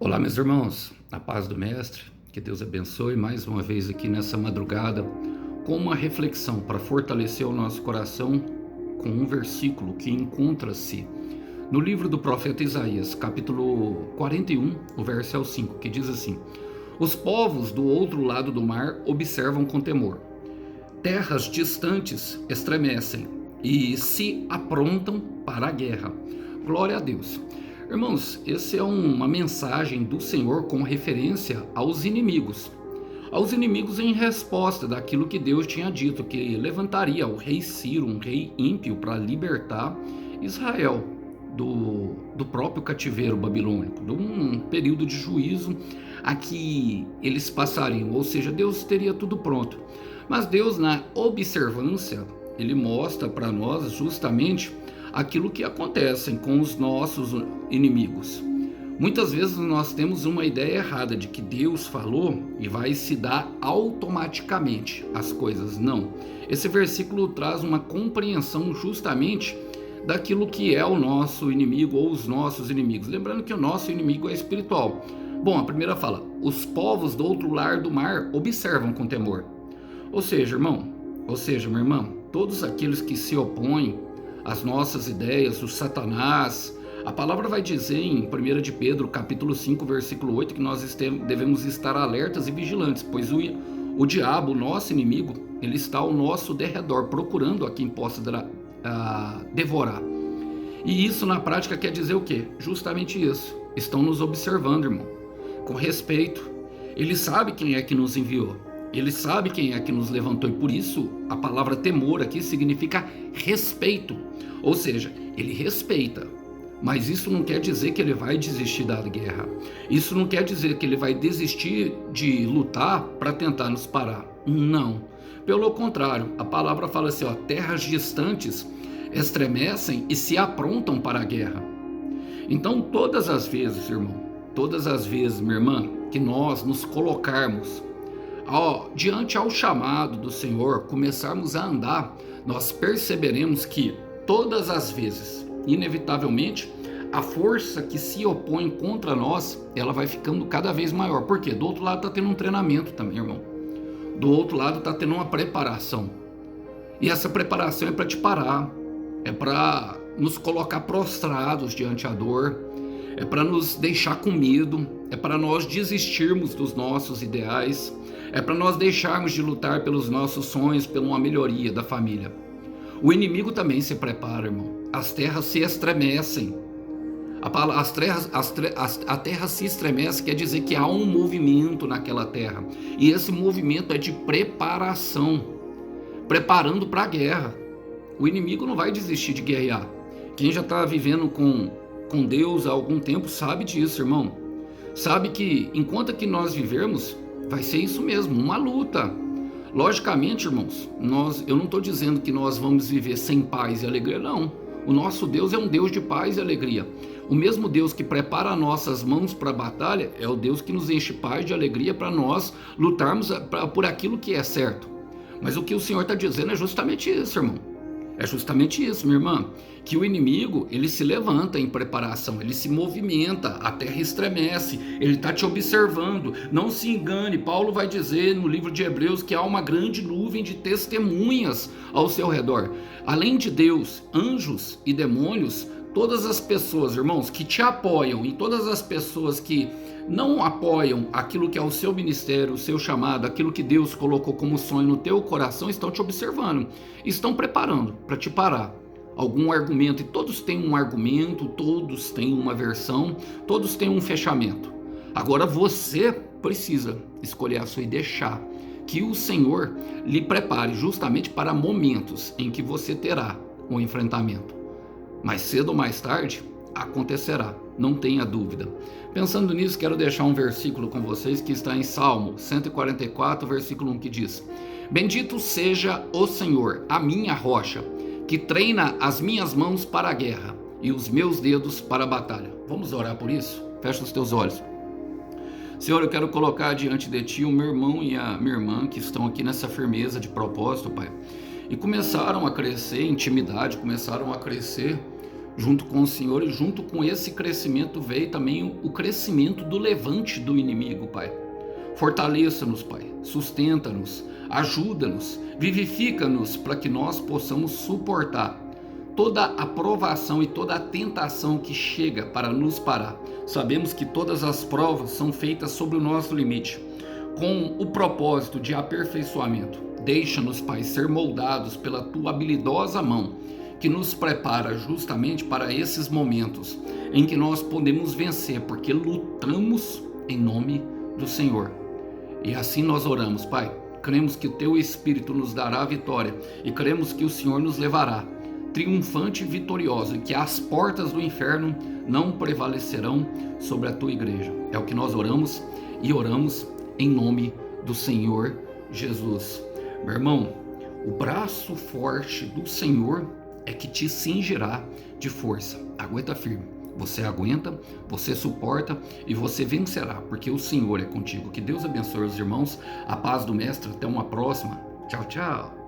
Olá, meus irmãos, a paz do Mestre, que Deus abençoe mais uma vez aqui nessa madrugada com uma reflexão para fortalecer o nosso coração com um versículo que encontra-se no livro do profeta Isaías, capítulo 41, o verso é o 5, que diz assim: Os povos do outro lado do mar observam com temor, terras distantes estremecem e se aprontam para a guerra. Glória a Deus. Irmãos, essa é uma mensagem do Senhor com referência aos inimigos. Aos inimigos em resposta daquilo que Deus tinha dito, que levantaria o rei Ciro, um rei ímpio, para libertar Israel do próprio cativeiro babilônico, de um período de juízo a que eles passariam, ou seja, Deus teria tudo pronto. Mas Deus, na observância, ele mostra para nós justamente aquilo que acontece com os nossos inimigos. Muitas vezes nós temos uma ideia errada de que Deus falou e vai se dar automaticamente as coisas. Não. Esse versículo traz uma compreensão justamente daquilo que é o nosso inimigo ou os nossos inimigos. Lembrando que o nosso inimigo é espiritual. Bom, a primeira fala: os povos do outro lado do mar observam com temor. Ou seja, minha irmã, todos aqueles que se opõem às nossas ideias, o Satanás, a palavra vai dizer em 1 de Pedro, capítulo 5, versículo 8, que nós devemos estar alertas e vigilantes, pois o diabo, o nosso inimigo, ele está ao nosso derredor, procurando a quem possa devorar. E isso na prática quer dizer o quê? Justamente isso. Estão nos observando, irmão, com respeito. Ele sabe quem é que nos enviou. Ele sabe quem é que nos levantou, e por isso a palavra temor aqui significa respeito. Ou seja, ele respeita, mas isso não quer dizer que ele vai desistir da guerra. Isso não quer dizer que ele vai desistir de lutar para tentar nos parar. Não. Pelo contrário, a palavra fala assim, terras distantes estremecem e se aprontam para a guerra. Então, todas as vezes, irmão, todas as vezes, minha irmã, que nós nos colocarmos diante ao chamado do Senhor, começarmos a andar, nós perceberemos que todas as vezes, inevitavelmente, a força que se opõe contra nós, ela vai ficando cada vez maior. Por quê? Do outro lado está tendo um treinamento também, irmão. Do outro lado está tendo uma preparação. E essa preparação é para te parar, é para nos colocar prostrados diante da dor, é para nos deixar com medo, é para nós desistirmos dos nossos ideais, é para nós deixarmos de lutar pelos nossos sonhos, pela uma melhoria da família. O inimigo também se prepara, irmão. As terras se estremecem. A terra se estremece, quer dizer que há um movimento naquela terra. E esse movimento é de preparação, preparando para a guerra. O inimigo não vai desistir de guerrear. Quem já está vivendo com Deus há algum tempo sabe disso, irmão. Sabe que enquanto que nós vivermos, vai ser isso mesmo, uma luta. Logicamente, irmãos, eu não estou dizendo que nós vamos viver sem paz e alegria, não. O nosso Deus é um Deus de paz e alegria. O mesmo Deus que prepara nossas mãos para a batalha é o Deus que nos enche paz e alegria para nós lutarmos por aquilo que é certo. Mas o que o Senhor está dizendo é justamente isso, irmão. É justamente isso, minha irmã, que o inimigo, ele se levanta em preparação, ele se movimenta, a terra estremece, ele está te observando. Não se engane, Paulo vai dizer no livro de Hebreus que há uma grande nuvem de testemunhas ao seu redor. Além de Deus, anjos e demônios, todas as pessoas, irmãos, que te apoiam e todas as pessoas que não apoiam aquilo que é o seu ministério, o seu chamado, aquilo que Deus colocou como sonho no teu coração, estão te observando, estão preparando para te parar. Algum argumento, e todos têm um argumento, todos têm uma versão, todos têm um fechamento. Agora você precisa escolher a sua e deixar que o Senhor lhe prepare justamente para momentos em que você terá um enfrentamento. Mais cedo ou mais tarde, acontecerá, não tenha dúvida. Pensando nisso, quero deixar um versículo com vocês que está em Salmo 144, versículo 1, que diz: Bendito seja o Senhor, a minha rocha, que treina as minhas mãos para a guerra e os meus dedos para a batalha. Vamos orar por isso? Fecha os teus olhos. Senhor, eu quero colocar diante de Ti o meu irmão e a minha irmã que estão aqui nessa firmeza de propósito, Pai, e começaram a crescer em intimidade, começaram a crescer junto com o Senhor, e junto com esse crescimento veio também o crescimento do levante do inimigo, Pai. Fortaleça-nos, Pai, sustenta-nos, ajuda-nos, vivifica-nos para que nós possamos suportar toda a provação e toda a tentação que chega para nos parar. Sabemos que todas as provas são feitas sobre o nosso limite, com o propósito de aperfeiçoamento. Deixa-nos, Pai, ser moldados pela Tua habilidosa mão, que nos prepara justamente para esses momentos em que nós podemos vencer, porque lutamos em nome do Senhor. E assim nós oramos, Pai. Cremos que o Teu Espírito nos dará a vitória e cremos que o Senhor nos levará triunfante e vitorioso, e que as portas do inferno não prevalecerão sobre a Tua igreja. É o que nós oramos, e oramos em nome do Senhor Jesus. Meu irmão, o braço forte do Senhor é que te cingirá de força. Aguenta firme. Você aguenta, você suporta e você vencerá, porque o Senhor é contigo. Que Deus abençoe os irmãos. A paz do Mestre. Até uma próxima. Tchau, tchau.